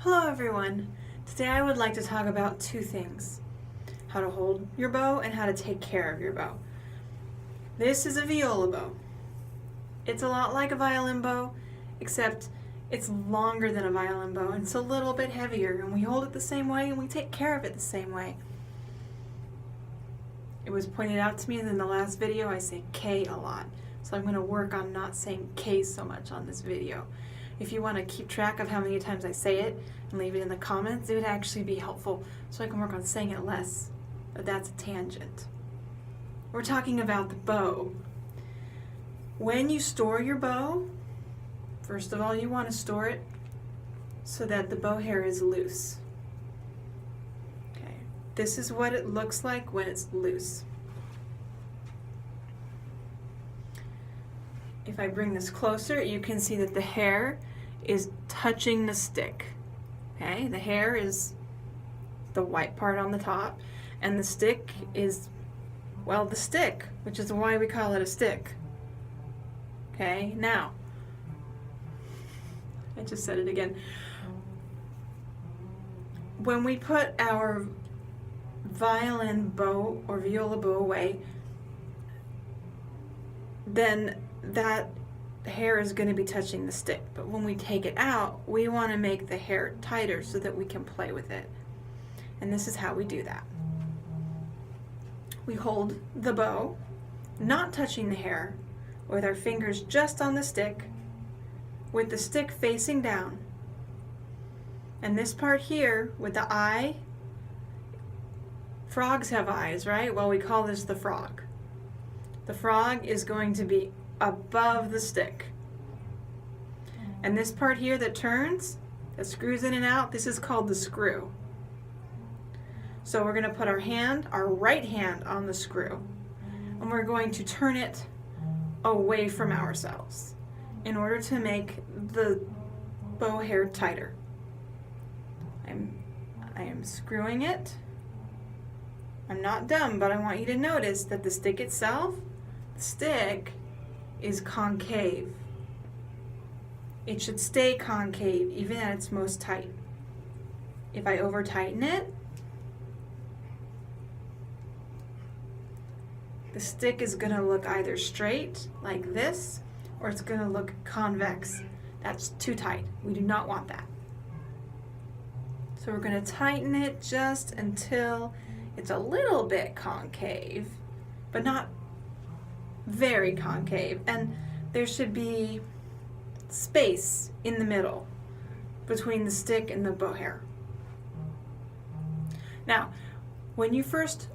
Hello everyone! Today I would like to talk about two things. How to hold your bow and how to take care of your bow. This is a viola bow. It's a lot like a violin bow, except it's longer than a violin bow and it's a little bit heavier, and we hold it the same way and we take care of it the same way. It was pointed out to me in the last video I say K a lot, so I'm going to work on not saying K so much on this video. If you want to keep track of how many times I say it and leave it in the comments, it would actually be helpful so I can work on saying it less. But that's a tangent. We're talking about the bow. When you store your bow, first of all, you want to store it so that the bow hair is loose. Okay, this is what it looks like when it's loose. If I bring this closer, you can see that the hair is touching the stick. Okay, the hair is the white part on the top, and the stick is, well, the stick, which is why we call it a stick. Okay, now, I just said it again. When we put our violin bow or viola bow away, then that hair is going to be touching the stick. But when we take it out, we want to make the hair tighter so that we can play with it. And this is how we do that. We hold the bow, not touching the hair, with our fingers just on the stick, with the stick facing down. And this part here, with the eye, frogs have eyes, right? Well, we call this the frog. The frog is going to be above the stick. And this part here that turns, that screws in and out, this is called the screw. So we're going to put our right hand on the screw, and we're going to turn it away from ourselves in order to make the bow hair tighter. I am screwing it. I'm not dumb, but I want you to notice that the stick itself, the stick is concave. It should stay concave even at its most tight. If I over tighten it, the stick is going to look either straight like this, or it's going to look convex. That's too tight. We do not want that. So we're going to tighten it just until it's a little bit concave, but not very concave, and there should be space in the middle between the stick and the bow hair. Now, when you first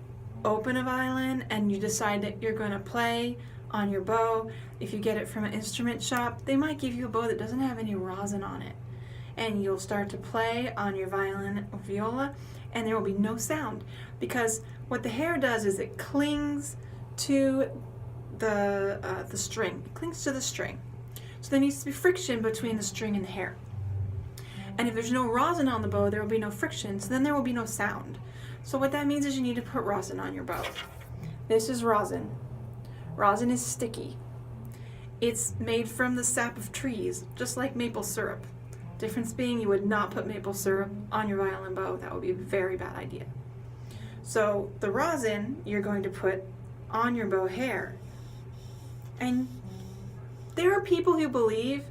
open a violin and you decide that you're going to play on your bow, if you get it from an instrument shop, they might give you a bow that doesn't have any rosin on it, and you'll start to play on your violin or viola and there will be no sound, because what the hair does is it clings to the string. It clings to the string. So there needs to be friction between the string and the hair. And if there's no rosin on the bow, there will be no friction, so then there will be no sound. So what that means is you need to put rosin on your bow. This is rosin. Rosin is sticky. It's made from the sap of trees, just like maple syrup. Difference being, you would not put maple syrup on your violin bow. That would be a very bad idea. So the rosin you're going to put on your bow hair. And there are people who believe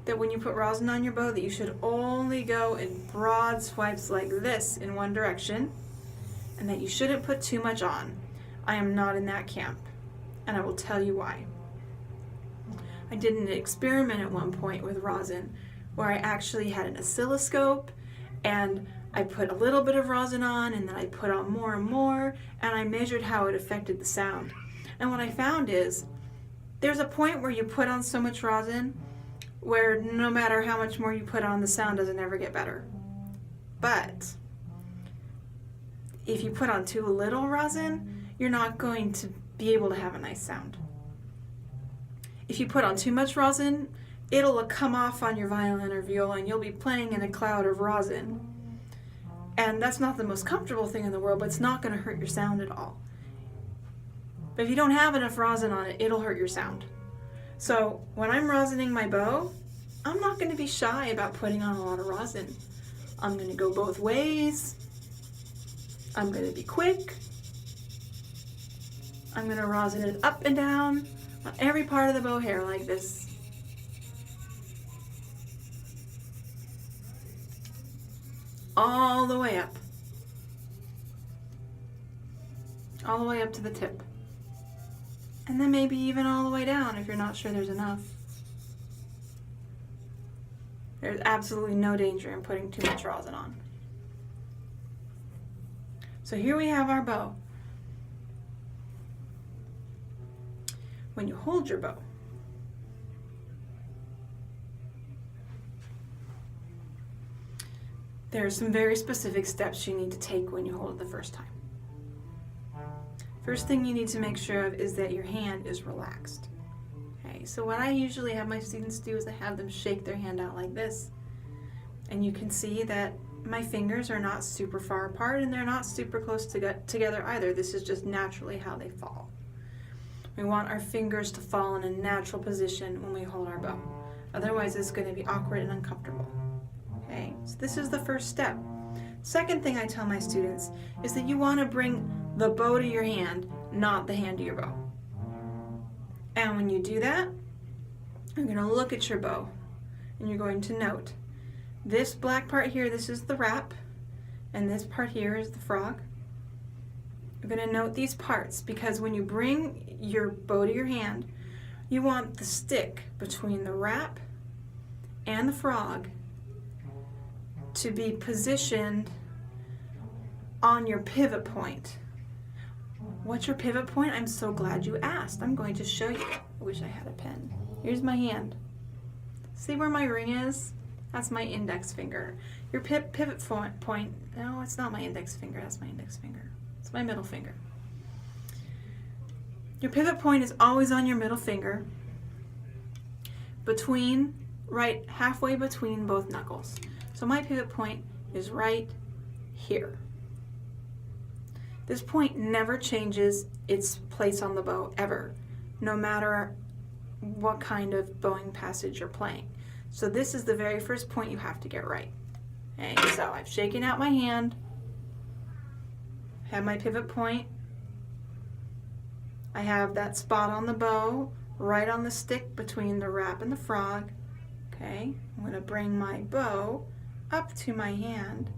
that when you put rosin on your bow that you should only go in broad swipes like this in one direction, and that you shouldn't put too much on. I am not in that camp, and I will tell you why. I did an experiment at one point with rosin where I actually had an oscilloscope, and I put a little bit of rosin on, and then I put on more and more, and I measured how it affected the sound. And what I found is there's a point where you put on so much rosin where no matter how much more you put on, the sound doesn't ever get better. But if you put on too little rosin, you're not going to be able to have a nice sound. If you put on too much rosin, it'll come off on your violin or viola and you'll be playing in a cloud of rosin. And that's not the most comfortable thing in the world, but it's not going to hurt your sound at all. But if you don't have enough rosin on it, it'll hurt your sound. So when I'm rosining my bow, I'm not going to be shy about putting on a lot of rosin. I'm going to go both ways. I'm going to be quick. I'm going to rosin it up and down on every part of the bow hair like this. All the way up. All the way up to the tip. And then maybe even all the way down if you're not sure there's enough. There's absolutely no danger in putting too much rosin on. So here we have our bow. When you hold your bow, there are some very specific steps you need to take when you hold it the first time. First thing you need to make sure of is that your hand is relaxed. Okay, so what I usually have my students do is I have them shake their hand out like this. And you can see that my fingers are not super far apart and they're not super close together either. This is just naturally how they fall. We want our fingers to fall in a natural position when we hold our bow. Otherwise it's going to be awkward and uncomfortable. Okay, so this is the first step. Second thing I tell my students is that you want to bring the bow to your hand, not the hand to your bow. And when you do that, you're going to look at your bow and you're going to note this black part here, this is the wrap, and this part here is the frog. You're going to note these parts because when you bring your bow to your hand, you want the stick between the wrap and the frog to be positioned on your pivot point. What's your pivot point? I'm so glad you asked. I'm going to show you. I wish I had a pen. Here's my hand. See where my ring is? That's my index finger. Your pivot point, no, it's not my index finger. That's my index finger. It's my middle finger. Your pivot point is always on your middle finger, right halfway between both knuckles. So my pivot point is right here. This point never changes its place on the bow, ever, no matter what kind of bowing passage you're playing. So this is the very first point you have to get right. Okay, so I've shaken out my hand, have my pivot point, I have that spot on the bow, right on the stick between the wrap and the frog. Okay, I'm going to bring my bow up to my hand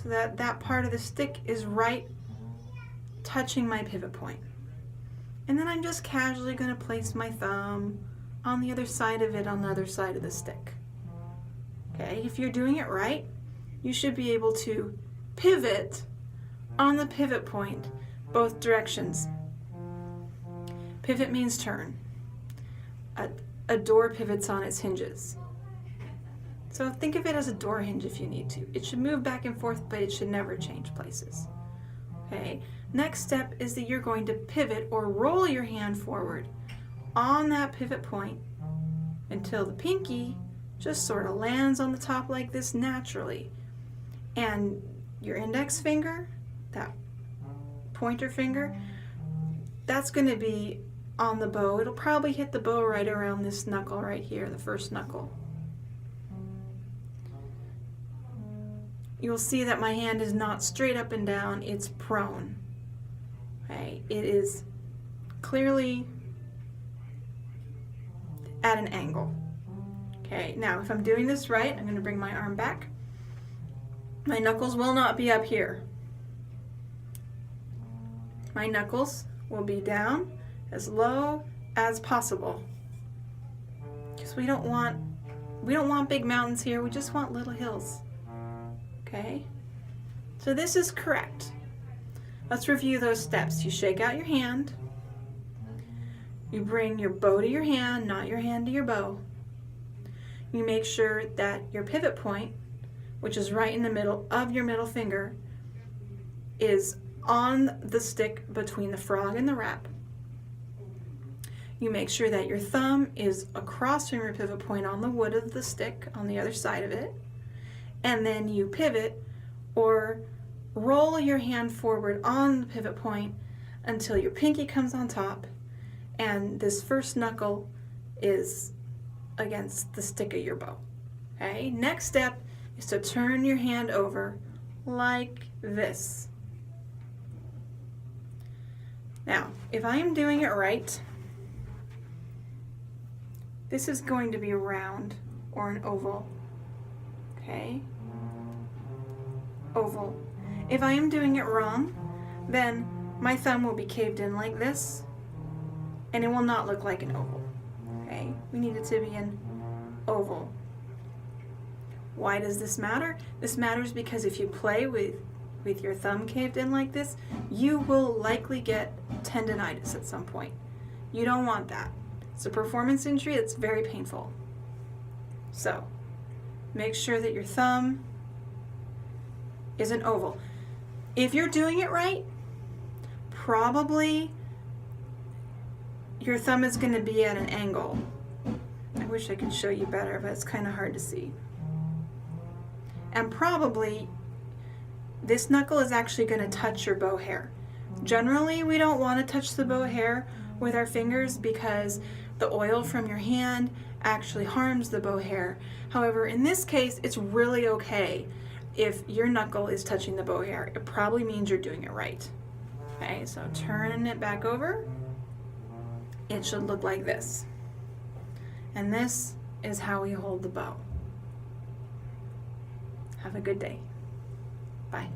so that that part of the stick is right touching my pivot point. And then I'm just casually going to place my thumb on the other side of it on the other side of the stick. Okay, if you're doing it right, you should be able to pivot on the pivot point both directions. Pivot means turn. A door pivots on its hinges. So think of it as a door hinge if you need to. It should move back and forth, but it should never change places. Okay. Next step is that you're going to pivot or roll your hand forward on that pivot point until the pinky just sort of lands on the top like this naturally. And your index finger, that pointer finger, that's going to be on the bow. It'll probably hit the bow right around this knuckle right here, the first knuckle. You'll see that my hand is not straight up and down, it's prone. Okay, it is clearly at an angle. Okay, now if I'm doing this right, I'm going to bring my arm back. My knuckles will not be up here. My knuckles will be down as low as possible. Because we don't want big mountains here, we just want little hills. Okay, so this is correct. Let's review those steps. You shake out your hand. You bring your bow to your hand, not your hand to your bow. You make sure that your pivot point, which is right in the middle of your middle finger, is on the stick between the frog and the wrap. You make sure that your thumb is across from your pivot point on the wood of the stick on the other side of it. And then you pivot or roll your hand forward on the pivot point until your pinky comes on top and this first knuckle is against the stick of your bow. Okay, next step is to turn your hand over like this. Now, if I am doing it right, this is going to be round or an oval. Okay? Oval. If I am doing it wrong, then my thumb will be caved in like this, and it will not look like an oval. Okay? We need it to be an oval. Why does this matter? This matters because if you play with your thumb caved in like this, you will likely get tendonitis at some point. You don't want that. It's a performance injury that's very painful. So, make sure that your thumb is an oval. If you're doing it right, probably your thumb is going to be at an angle. I wish I could show you better, but it's kind of hard to see. And probably this knuckle is actually going to touch your bow hair. Generally, we don't want to touch the bow hair with our fingers because the oil from your hand actually harms the bow hair. However, in this case, it's really okay if your knuckle is touching the bow hair. It probably means you're doing it right. Okay, so turning it back over, it should look like this. And this is how we hold the bow. Have a good day. Bye.